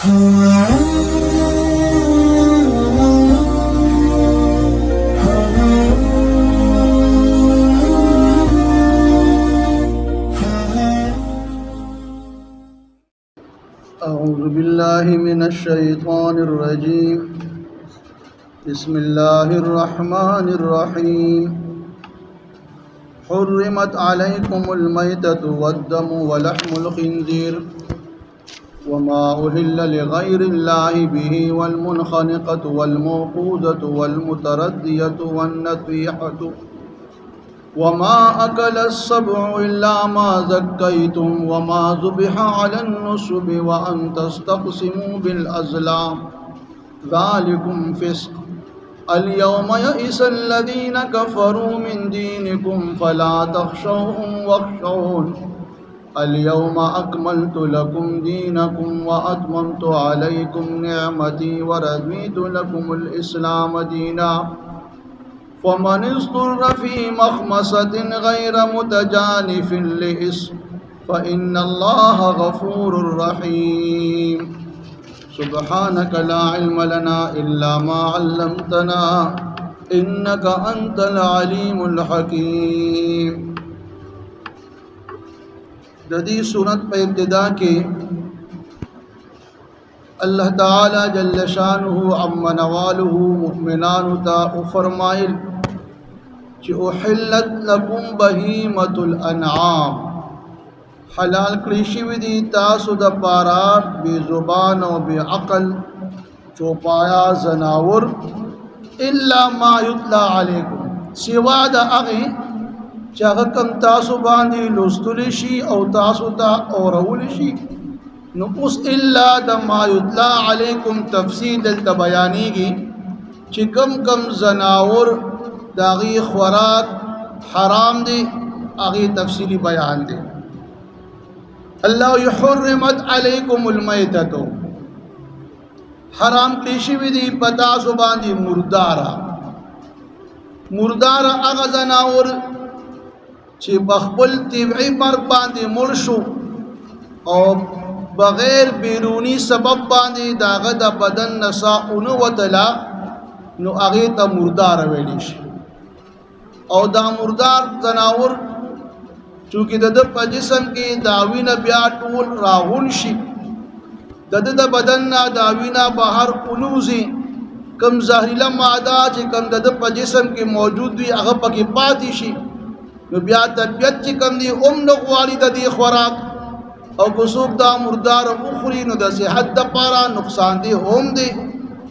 أعوذ بالله من الشيطان الرجيم. بسم الله الرحمن الرحيم. حرمت عليكم الميتة والدم ولحم الخنزير وما أهل لغير الله به والمنخنقة والموقوذة والمتردية والنطيحة وما أكل السبع إلا ما زكيتم وما ذبح على النصب وأن تستقسموا بالأزلام ذلكم فسق. اليوم يئس الذين كفروا من دينكم فلا تخشوهم واخشون اليوم أكملت لكم دينكم وأتممت عليكم نعمتي ورضيت لكم الإسلام دينا فمن اضطر في مخمصة غير متجانف لإثم فإن الله غفور رحيم. سبحانك لا علم لنا إلا ما علمتنا إنك أنت العليم الحكيم. ددی سورت پہ ابتدا کے اللہ تعالی جل شانہ عم نوالہ مؤمنان تا فرمائل کہ احلت لکم بہیمۃ الانعام، حلال کریشی ودی تاسو د پارا بے زبان و بے عقل چوپایا زناور الا ما یتلا علیکم، سوا د اغه چاگه کم تاسو باندی لستلی شی او تاسو تا اورول شی. نو اس الا د ما یتلا علیکم تفصیل دلتا بیانی گی چی کم کم زناور داغی خوراک حرام دی، اغی تفصیلی بیان دی. اللہ یحرمت علیکم المیتتو، حرام کلیشی وی دی پتاسو باندی مردارا. مردارا اغا زناور چی بخبل طبعی مرگ باندی مرشو او بغیر بیرونی سبب باندی داغا دا بدن نساؤنو وطلا، نو اغیتا مردار ویلیش. او دا مردار زناور چونکہ دا پا جسم کی داوین بیا طول راغون شی، دا بدن نا داوین باہر انوزی، کم زہریلا مادہ چی کم دا پا جسم کی موجود بھی اغا پاکی پاتی شی، نو بیا طبیعت چی کم دی نقوالی دا دی خوراک او کسوک دا مردار اخری نو دا صحت دا پارا نقصان دی ہوم دی.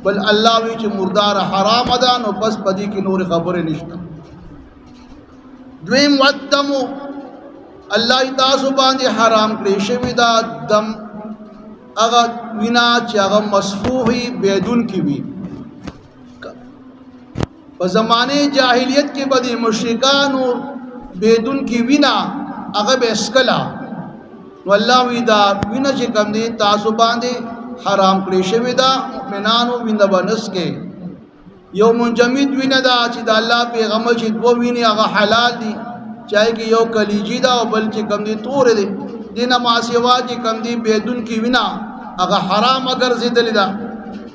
بل اللہ وی چی مردار حرام دا نو پس پدی کی نور خبر نشتا. دویم ودمو، اللہ تاسو باندی حرام کریشوی دا دم اغا وینا چی اغا مصفوحی بیدون کی بھی. زمانے جاہلیت کے بدی مشرکانو بیدون کی وینا اغا بیسکلا، نو اللہ وی دا وینا چی کم دی تاسو باندی حرام کریشوی دا مؤمنانو وینا بنس کے. یو منجمد وینا دا چی دا اللہ پیغمبر چی دو وینی اغا حلال دی، چاہے کہ یو کلیجی دا و بل چی کم دی تور دی. دینا معصیوا چی کم دی بیدون کی وینا اغا حرام اگر زیدلی دا.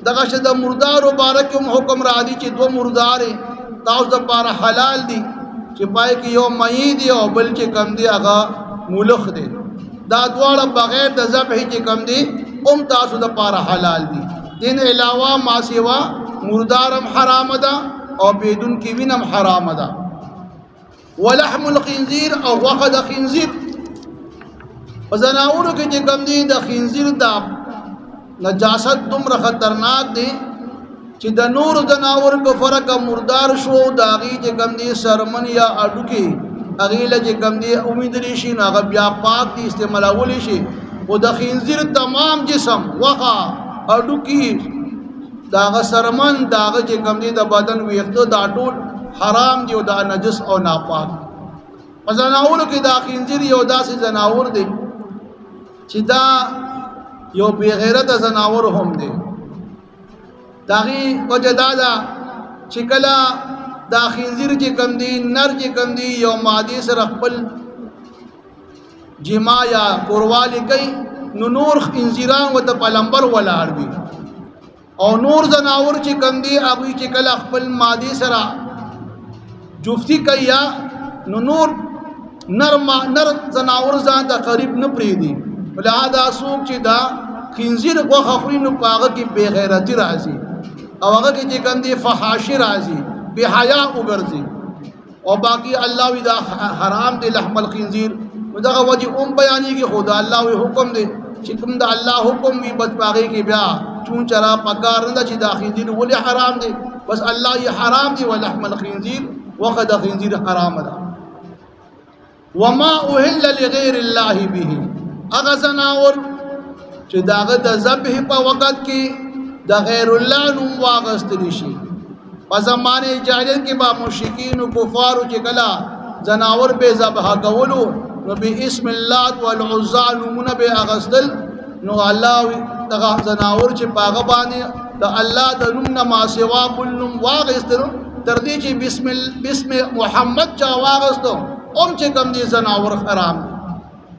دغا شد مردار و بارکم حکم را دی چی دو مرداری تاؤس دا پارا حلال دی، چی پائے کہ یو مئی دی و بل چی کم دی اغا مولخ دی. دا دوارا بغیر دا ذبحی چی کم دی تاسو دا پارا حلال دی. دین علاوہ معصیوا مردارم حرام دا اور بیدون کی وینم حرام دا. ولحم الخنزیر او وقت خنزیر، وزناورو کی چی کم دی دا خنزیر دا نجاست دمر خطرناک دی چی دا نور زناور کو فرق مردار شو داغی چی کم دی سرمن یا اڈو کی اغیل چی کم دی امیدری شی نا اغا بیا پاک دی استعمالاولی شی. و دا خنزیر تمام جسم وقا اڈو کی داغا سرمن داغا چی کم دی دا بدن ویختو دا طول حرام دی و دا نجس او ناپاک. زناور کی دا خنزیر یو دا سی زناور دی چی دا یو بے غیرت زناور هم دی. داغی وجہ دادا چکلا دا خنزیر چی کم دی نر چی کم دی یو مادی سر اقبل جما یا قروالی کئی نو نور خنزیران و د پلمبر ولاړ وي او نور زناور چې کم دي هغوی چې کله خپل مادې سره جفتی کوي یا نو نور نر زناور ځان ته قریب نه پرېږدي لهذا څوک چې دا خنزیر غوښه خوري نو په هغه کې بې غیرتي راځي او هغه کې چې کم دي فحاشي راځي بې حیا وګرځي او باقي الله وی دا حرام دی لحم الخنزیر نو دغه وجه بیانېږي خو دا الله وی حکم دی چې کوم د الله حکم وي بس په هغې کې بیا چون چرا پکار نه ده چې دا خنزیر ولې حرام دی بس الله یې حرام دی ولحم الخنزیر وخه د خنزیر حرامه ده وما اهل لغیر الله به هغه زناور چې د هغه د ذبح په وخت کې د غیر الله نوم واخیستلی شي په زمانې جاهلیت کې به مشرکین او کفارو چې کله زناور به ذبح کولو نو به اسم اللات والعزى نومونه به اخیستل نو الله دغه زناور چې پاغه باندې د الله د نوم نه ما سوا بل نوم واخیستل تر دې چې بسم محمد چا واغستو چې کوم دي زناور حرام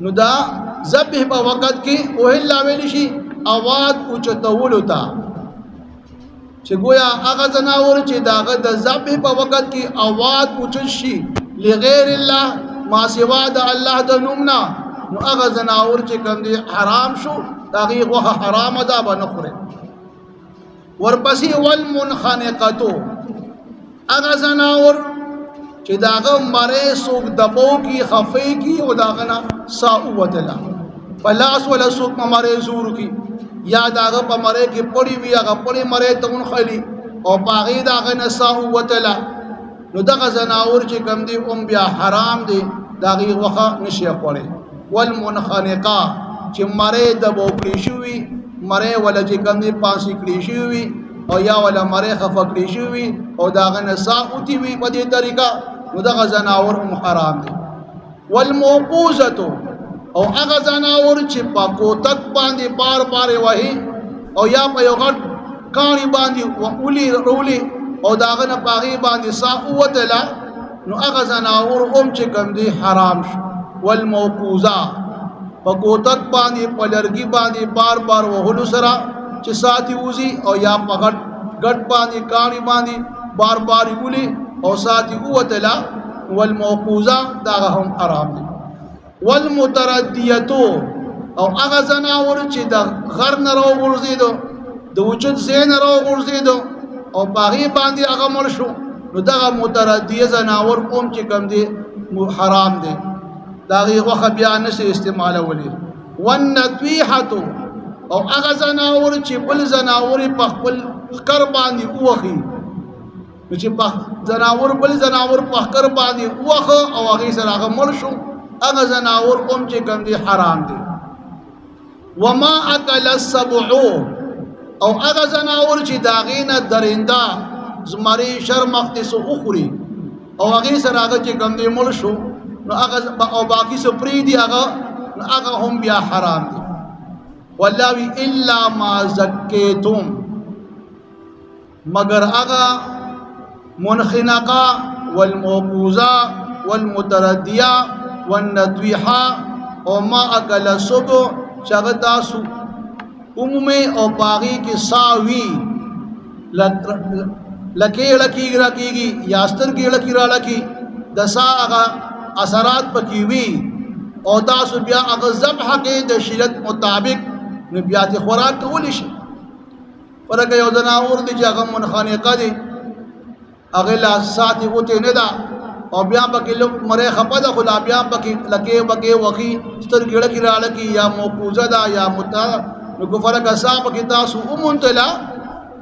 نو دا ذبح په وخت کې اوهل ویل شي اواز اوچتولو تا چې گویا هغه زناور چې داغه د ذبح په وخت کې اواز اوچت شي لغیر الله ما سوا د الله د نومنا نو هغه زناور چې کوم دي حرام شو داغه غوښه حرام ده به نه خوري ورپسې والمنخنقتو هغه زناور چې داغه مړې سوق دبو کی خفې کی او داغه نه سا وتلا پلاس ولا سوق مړې زور کی یا داغه په مړې کې پړی وی هغه پړی مړې تون خلی او باغی داغه نه سا وتلا نو دغه زناور چې کم دی بیا حرام دی داغه وخه نشي خوري والمنخنقه چې مړې دبو کړی شوی مړې ولا چې کم دی پاسې کړی شوی او یا ولا مړې خفقلی شوی او داغه نه سا اوتی وی په دې طریقه نو دغه زناور حرام دي والموقوزه او هغه زناور چې په کوتک باندې بار بار وهي او یا په یو غټ کانی باندې اولی رولی او داغه نه پاغي باندې سا اوتلا نو هغه زناور چې کم دي حرام شو والموقوزه په کوتک باندې په لرګي باندې بار بار وهلو سره چې ساتي وزي او یا په غټ باندې کانی باندې بار بار ولی او ساتي اوتلا والموقوزه دا هم حرام دي والمتردیتو او هغه زناور چې د غر نه راوغورځېدو د وجود زین راوغورځېدو او باغی باندې هغه مړ شو نو دغه متردیه زناور چې کم دی حرام دی داغه غوښه بیا نشي استعمالولی والنطیحه او هغه زناور چې بل زناور په خپل کر باندې وخی نو چې په زناور بل زناور په کر باندې وخه او هغه سره هغه مړ شو هغه زناور چې کم دی حرام دی وما اکل السبع او هغه زناور چې داغینه درنده زمری شرمخت سو اخري او هغه سره هغه چې کم دی مړ شو نو هغه او باقی سپری دی هغه هم بیا حرام دی والله الا ما زکیتم مگر هغه منخنقه والموقوزه والمتردیه والنطویحه او ما اکل السبع شغه تاسو عمومي او باغی کې ساوی لکه لکیږي یاستر کې لکی را لکی د ساغه اثرات پکې وی او تاسو بیا هغه ذبح کې د شریعت مطابق نو بیا ته خوراک کول شي ورګه یو زناور دي چې هغه منخنقه دي هغه لا ساتي وته نه دا او بیا پکې لوک مړې خپه ده خو لا بیا پکې لکه وخی ستر ګړه کې را لکی یا موقوزه دا یا متا نو ګفرک صاحب کې تاسو ومنتلا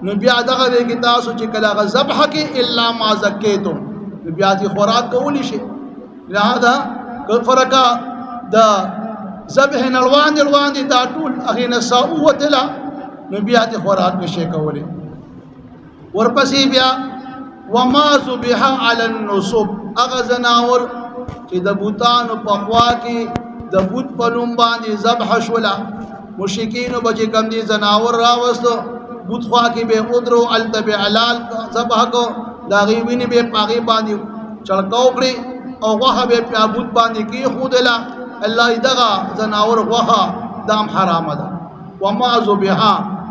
نو بیا دغه کې تاسو چې کله ذبح کې الا ما زکیتم نو بیا ته خوراک کول شي لہذا ګفرک دا ذبح نلوان دي دا ټول هغه نه ساو وتلا نو بیا ته خوراک نشي کولای ورپسې بیا وما ذبح على النصب هغه زناور چې د بوتانو په خوا کې د بوت په نوم باندې ذبح شولا مشرکین بچ کم دي زناور راوستو بوت خوا کې به ودرو التبع علال ذبح کو دا غي ویني به پاغي باندې چړکاو کړی او غوخه به په بوت باندې کې خودلا الله دغه زناور غوخه دام حرام ده. وما ذبح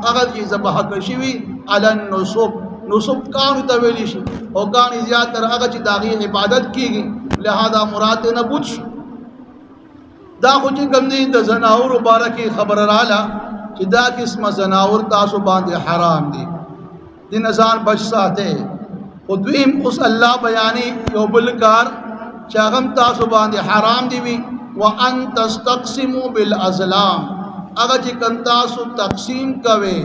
هغه چې ذبح کړی شوي علی النصب، نصب کانو ته ویلی شي او کان زیات تر هغه چې داغي عبادت کیږي، لہذا مراد نه بوت شو. دا خو چې کوم دي د زناور مبارکي خبر رااله چې دا قسمه زناور تاسو باندې حرام دي، د نزان بچ ساته. او دویم اوس الله بیانې یو بل کار چې هغه تاسو باندې حرام دي وي، وان تستقسموا بالازلام، هغه چې کوم تاسو تقسیم کوي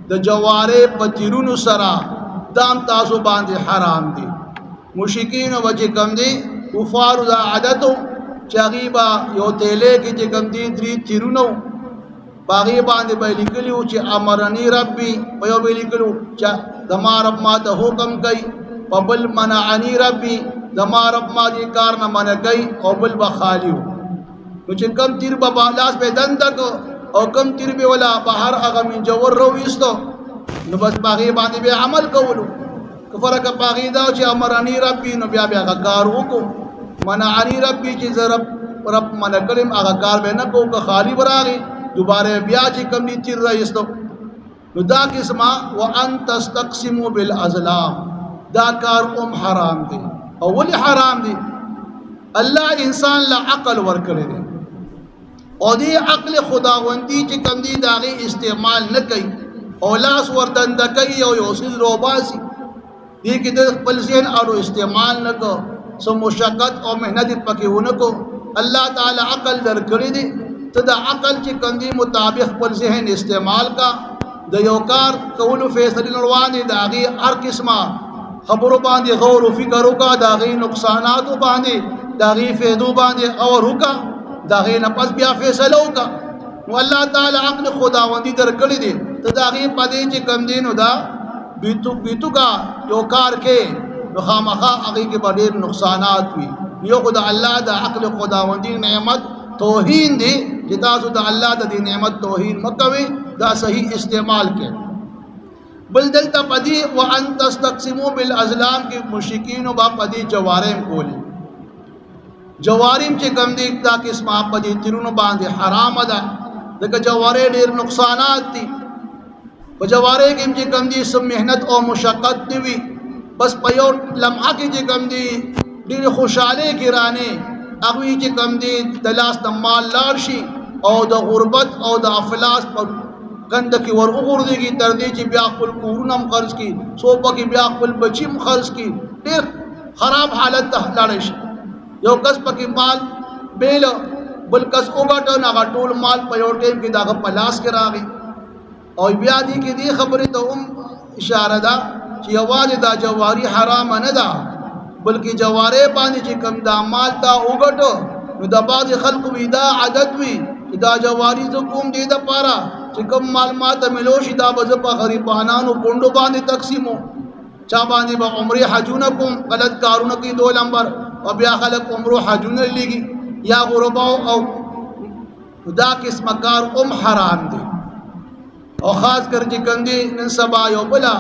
د جواره پتیرونو سره، دام تاسو باندې حرام دي. مشرکین او چې کوم دي کفار دا عادتو چاغیبا یو تیلې کې چې کوم دي درې تیرونو باغی باندې به لیکلو چې امرنی ربي، په یو به لیکلو چې زما رب ما ته حکم کوي، په بل منعنی ربي زما رب ما دې کار نه منع کوي، او بل به خالی و. نو چې کم تیر به لاس په دند تک او کم تیر به ولا بهر هغه من جوور رو وستو، نو بس باغی باندې به عمل کولو. کفرک باغی دا چې امرنی ربي، نو بیا بیا کار وکړو، منعنی ربي چې رب منع کړم هغه کار به نه کو، که خالی براغي دوباره بیا چې کم دي تیر راځو. نو دا قسمه وان تستقسموا بالازلام، دا کار حرام دي. او ولي حرام دي؟ الله انسان لا عقل ورکړي دي، او دې عقل خداوندی چې کم دي داغي استعمال نه کوي، او لاس وردند کوي او یو سیز روباسي دې کې د خپل ذهن اړو استعمال نه کو، سو مشقت او مهنت پکې ونه کو. الله تعالی عقل درکړي دي، ته د عقل چې کم دي مطابق خپل ذهن استعمال کا، د یو کار کولو فیصله روانه د هغه هر قسمه خبرو باندې غور او فکر وکا، د هغه نقصانات باندې د هغه فائدو باندې اور وکا، د هغه نه پس بیا فیصله وکا. نو الله تعالی عقل خداوندی درکړي دي، ته د هغه پدې چې کم دي نو دا بیتو کا یو کار کې نو خامخا هغه کې ډېر نقصانات وي. یو خدای الله د عقل خداوندی نعمت توهین دی چې تاسو د الله د دې نعمت توهین مکوئ، دا صحیح استعمال کې. بل دلته پدی وان تستقسموا بالازلام کې مشرکین او با پدی جوارم کولی، جوارم چې کم دي دا قسمه پدی تیرونو باندې حرام ده، دغه جواره ډیر نقصانات دي. په جواره کې چې کم دي سم مهنت او مشقت دی، بس په یو لمحه کې چې کم دي ډیر خوشاله کې رانه هغه چې کم دي د لاس د مال لار شي، او د غربت او د افلاس په غند کې ور وګورځي تر دې چې بیا خپل کورونه خرج کی، صوبه کې بیا خپل بچیم خرج کی، ډیر خراب حالت ته لاړ شي. یو کس پکې مال بیل بل کس وګټو نه غټول مال په یو ټیم کې داغه پلاس کې راغی. او بیا دې کې دې خبرې ته اشاره ده چې یوازې دا جواری حرام نه ده، بلکې جواره باندې چې کم دا مال تا وګټو نو د بعض خلکو وی دا عادت وي چې دا جواری زه کوم دې د پاره چې کم مال ماته ملو شي دا به په غریبانو کونډو باندې تقسیمو، چا باندې به عمره حجونه کوم، غلط کارونه کوي 2 نمبر، او بیا خلک عمره حجونه لګي یا غرباو، او دا قسم کار حرام دي. او خاص کر چې کم دي نن سبا یو بلا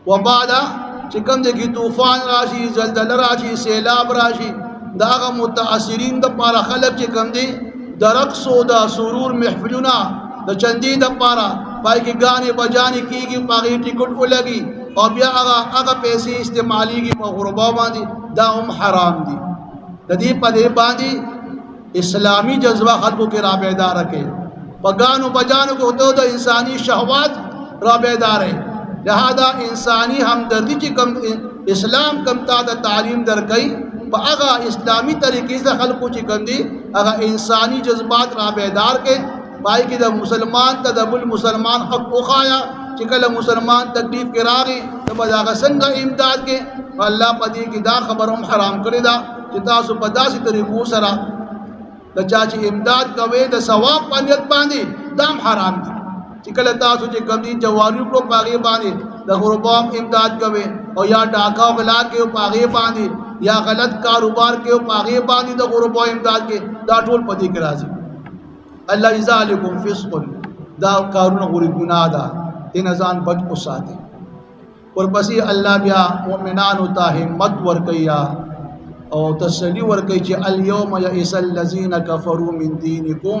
وبادا چې کم دي کې طوفان راشي، زلزلہ راشي، سیلاب راشي، داغه متاثرین د پاره خلک چې کم دي د رقص او د سرور محفلونه د چندې د پاره پای کې غانې بجانې کیږي، پاغي ټیکټ ولګي او بیا هغه پیسې استعماليږي په غربا باندې، دا حرام دي. د دې په دې باندې اسلامی جذبه خلکو کې را بیدار کړي، پګانو بجانو کو ته د انساني شهوات را بیدار ہے. لہذا انسانی همدردی چې کم اسلام کم تا د تعلیم درکې په هغه اسلامی طریقې سره خلکو چې کم دي هغه انسانی جذبات را بیدار کې پای کې د مسلمان ته د بل مسلمان حق وخایا چې کله مسلمان تکلیف کې راغی ته به هغه څنګه امداد کې. الله پدې کې دا خبروم حرام کړی دا چې تاسو په داسې طریقو سره د چا چې امداد کوي د ثواب پنځت باندې دام حرام دي. چې کله تاسو چې کم دي جواری کو پاغي باندې د غربام امداد کوي، او یا ډاکا غلا کې پاغي باندې، یا غلط کاروبار کې پاغي باندې د غربا امداد کې، دا ټول پدې کې راځي. الله ذالکم فسق، دا کارونه غری ګناه ده، ان ځان بچ اوساته. ورپسې الله بیا مؤمنانو ته همت ورکیا او تسلی ورکي چې الیوم یئس الذین کفروا من دینکم،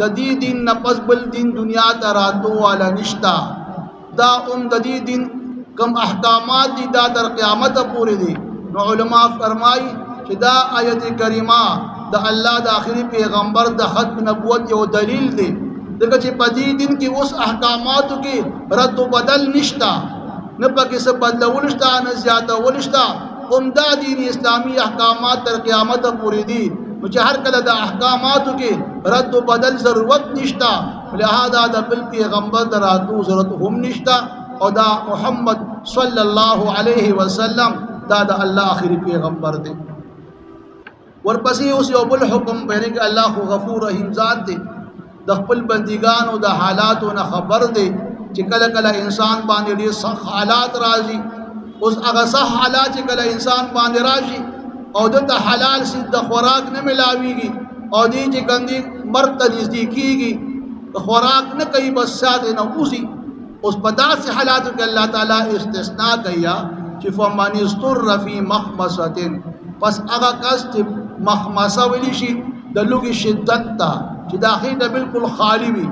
د دې دین نه پس بل دین دنیا ته راتلو والا نشتا دا د دې دین کم احکامات دي دا تر قیامت پورې دي نو علما فرمایي چې دا آیت کریمه د الله د آخري پیغمبر د ختم نبوت یو دلیل دی دغه چې په دې دین کې اوس احکاماتو کې رد و بدل نشتا نه پکې څه بدلول شته نه زیاتول شته عمده دین اسلامی احکامات تر قیامت پورې دي نو چې هر کله د احکاماتو کې رد و بدل ضرورت نشتا لہذا د بل پیغمبر دراتو ضرورت هم نشتا او دا محمد صلی الله علیه وسلم دا د الله آخري پیغمبر دی ورپسې اوس یو بل حکم بیانې کې الله خو غفور رحیم ذات دی د خپل بندګانو د حالاتو نه خبر دی چې کله کله انسان باندې ډېر سخت حالات راځي اوس هغه سخت حالات چې کله انسان باندې راشي او دته حلال سي د خوراک نه ملاويږي او دې چې ګندې مرګ ته نږدې کیږي خوراک نه کوي بس ساده نه اوسي اوس په داسې حالاتو کې الله تعالی استثناء کوي چې فمن استر فی مخمصه پس هغه کس چې مخمصه ویل شي د لوګي شدت ته چې داخله بالکل خالی وي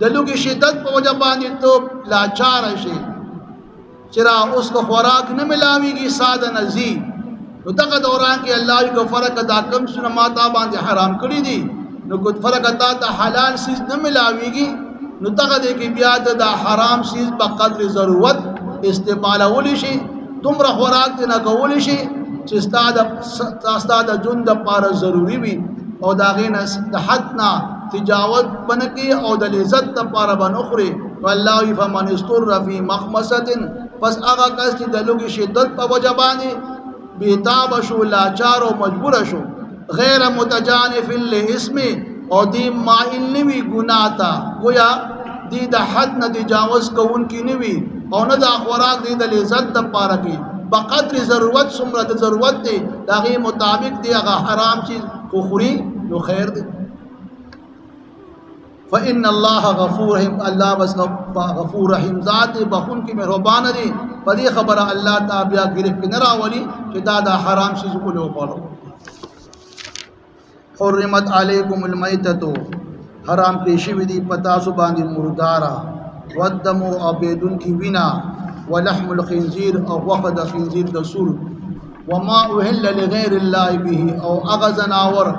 د لوګي شدت په وجه باندې ته لاچار شي چې را اوس کو خوراک نه ملاويږي ساده نزي نو دغه دوران کې الله یو فرق ادا کم سن ماتا باندې حرام کړی دي نو کو فرق ادا ته حلال سیز نه ملاويږي نو دغه دې کې بیا د حرام سیز په قدر ضرورت استعمالول شي دومره خوراک نه کول شي چې ستاده جون د پاره ضروری وي او دا غینه د حد نه تجاوز بنکي او د لذت لپاره بنخري والله فمن استر فی مخمصه پس هغه کس چې د لوګي شدت په وجه باندې بیتاب شو لاچار او مجبور شو غیر متجانف للاسم او دی مائل نوی گناہ تا گویا دی د حد نه تجاوز کوون کی نوی او نه د خوراک دی د لذت د پاره کی بقدر ضرورت څومره د ضرورت دی دغه مطابق دی هغه حرام چیز کو خوري نو خیر دی فإن الله غفور رحیم الله بس غفور رحیم ذات بخون کی مهربان دی په دې خبره الله تعالی بیا گرفت نه راولي چې دا د حرام شیز کو له پړو حرمت علیکم المیتۃ حرام کړی وی دی پتا سو باندې مردارا ودم او بدون کی وینا ولحم الخنزير او وقد خنزير د سور وما اهل لغیر الله به او اغزناور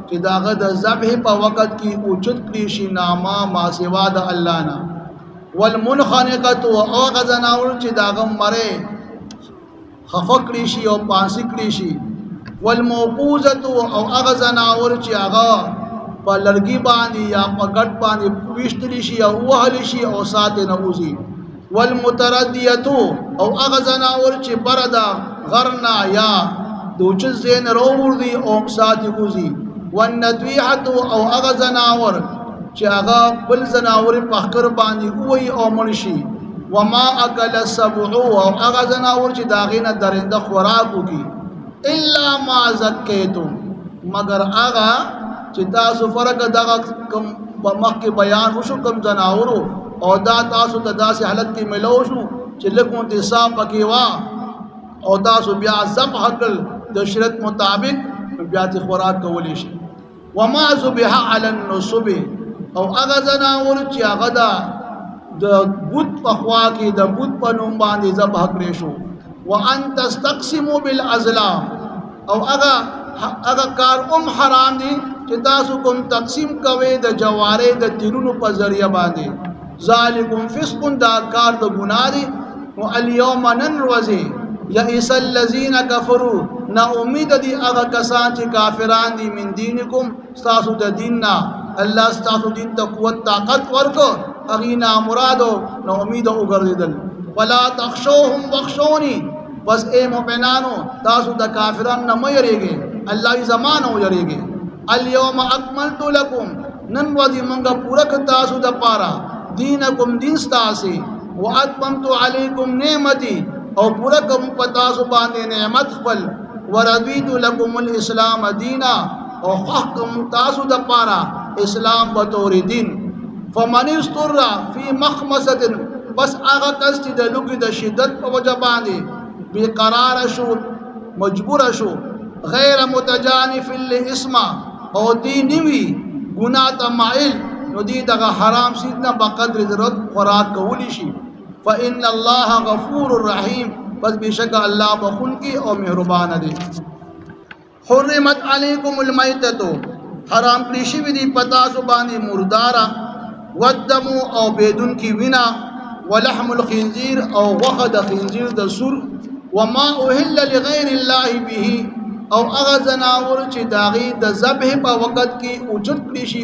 چې داغه د ذبح په وخت کې اوچت کړی شي نامه ما سوا د الله نه والمنخنقه او اغزناور چې داغه مره خفقړي شي او پانسی کړی شي والموقوزه او اغزناور چې هغه په لرګي باندې یا په ګټ باندې وشتلی شي او وهل شي او سات نه وزي والمترديه او اغزناور چې بردا غرنا یا دوچ زین روور دی او سات وزي والندويحه او اغزناور چې هغه بل زناور په خر باندې وای او منشي وما اكل السبع او اغزناور چې داغینه درنده خوراک وکي الا ما زکیتم مگر هغه چې تاسو فرق دغه کم په مخ کې بیان وشو کم زناورو او دا تاسو ته داسې حالت کې ملو شو چې لکه انتصاب پکې وا او تاسو بیا ذبح کړ د شریعت مطابق بیا ته خوراک کولی شي وما ذبح علی النصب او هغه زناور چې هغه د بوت په خوا کې د بوت په نوم باندې ذبح کړی شو وان تستقسموا بالازلام او هغه کار حرام دي چې تاسو کوم تقسیم کوي د جواره د تیرونو په ذریعہ باندې ذالکم فسق دا کار د ګناه دي او اليوم ننرزي یئس الذین کفروا نا امید دي هغه کسان چې کافران دي من دینکم تاسو د دیننا الله تاسو دین ته قوت طاقت ورکو اغینا مرادو نا امید وګرځیدل ولا تخشوهم واخشوني بس اے مومنانو تاسو د کافرانو نه مې یریږي الله زمانو یریږي اليوم اکملت لكم نن ودی منګه پورا ک تاسو د پارا دینکم دین تاسو واتممت علیکم نعمتي او پورا کوم پتا سو باندې نعمت خپل ورضیت لكم الاسلام دینا او حکم تاسو د پارا اسلام به تور دین فمن استر فی مخمصه بس هغه کس چې د لوګي د شدت په وجه باندې بیقرار شو مجبور شو غیر متجانف للاسم او دی نیوی گناہ تمائل نو دی دغه حرام سیدنا بقدر ضرورت خوراک کولی شي. فإن الله غفور رحیم، پس بشک الله بخون کی او مهربان دی. حرمت علیکم المیتۃ، حرام کړی شوی دی پتا سو باندې مردارا، والدم او بیدون کی وینا، ولحم الخنزیر او غوښه د خنزیر د سور، وما اهل لغیر الله به او هغه زناور چې داغي د ذبح په وخت کې اوجت کړی شي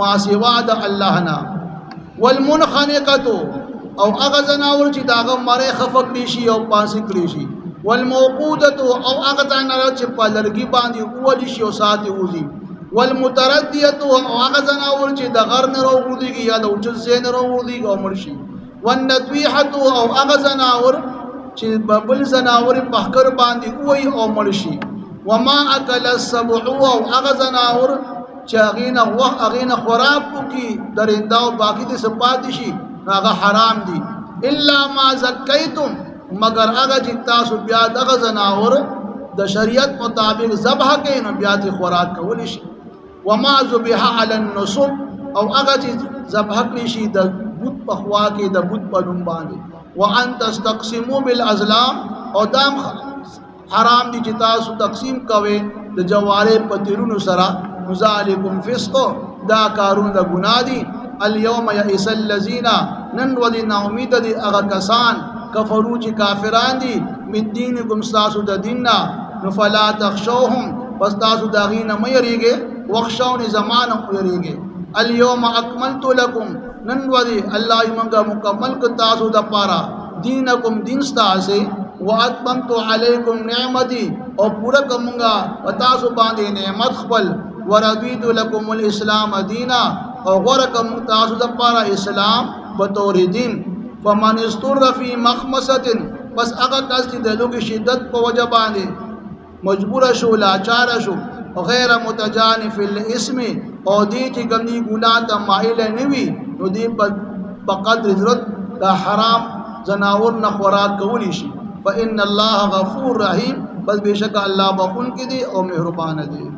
ما سوا د الله نه، والمنخنقه او هغه زناور چې داغه مړې خفق کړی شي او پاسې کړی شي، والموقوده او هغه زناور چې په لرګي باندې اولی شي او ساتي وځي، والمترديه او هغه زناور چې د غر نه راوړيږي یا د اوجت زین راوړيږي او مرشي، والنطويحه او هغه زناور چې بل زناور په خر باندې وای او مرشي، وما اكل السبع او هغه زناور چې اغینه خوراک کوي درنده او باقی د سپات شي هغه حرام دي، الا ما زکیتم مگر هغه چې تاسو بیا دغه زناور د شریعت مطابق ذبح کین بیا ته خوراک کول شي، وما ذبح علی النصب او هغه چې ذبح کړی شي د بت په خوا کې د بت په نوم باندې، وان تستقسموا بالازلام او دام حرام دي چې تاسو تقسیم کوئ د جواره پتیرونو سره، ذالکم فسق دا کارون دا گناہ دی، اليوم یئس الذین نن ودی نا امید دی اغا کسان کفرو چی کافران دی من دینکم ستاسو دا دیننا، نفلا تخشوهم پس تاسو دا غینا میریگے، وخشون زمان میریگے، اليوم اکملت لکم نن ودی اللہ منگا مکمل کتاسو دا پارا دینکم دین ستاسے، واتممت علیکم نعمتی او پورا کمونگا وتاسو باندې نعمت خپل، ورضیت لکم الاسلام دینا او غرکم تاسو د پارا اسلام بطور دین، فمن استر فی مخمصه پس هغه کس چې د لوګي شدت په وجه باندې مجبور شو لاچار شو، غیر متجانف الاسم او دی چې ګمنی ګناه ته مایل نه وي نو دی په قدر ضرورت د حرام زناور نه خوراک کولی شي، فإن الله غفور رحیم، بس بشک الله بخون کی دی او مهربان دی.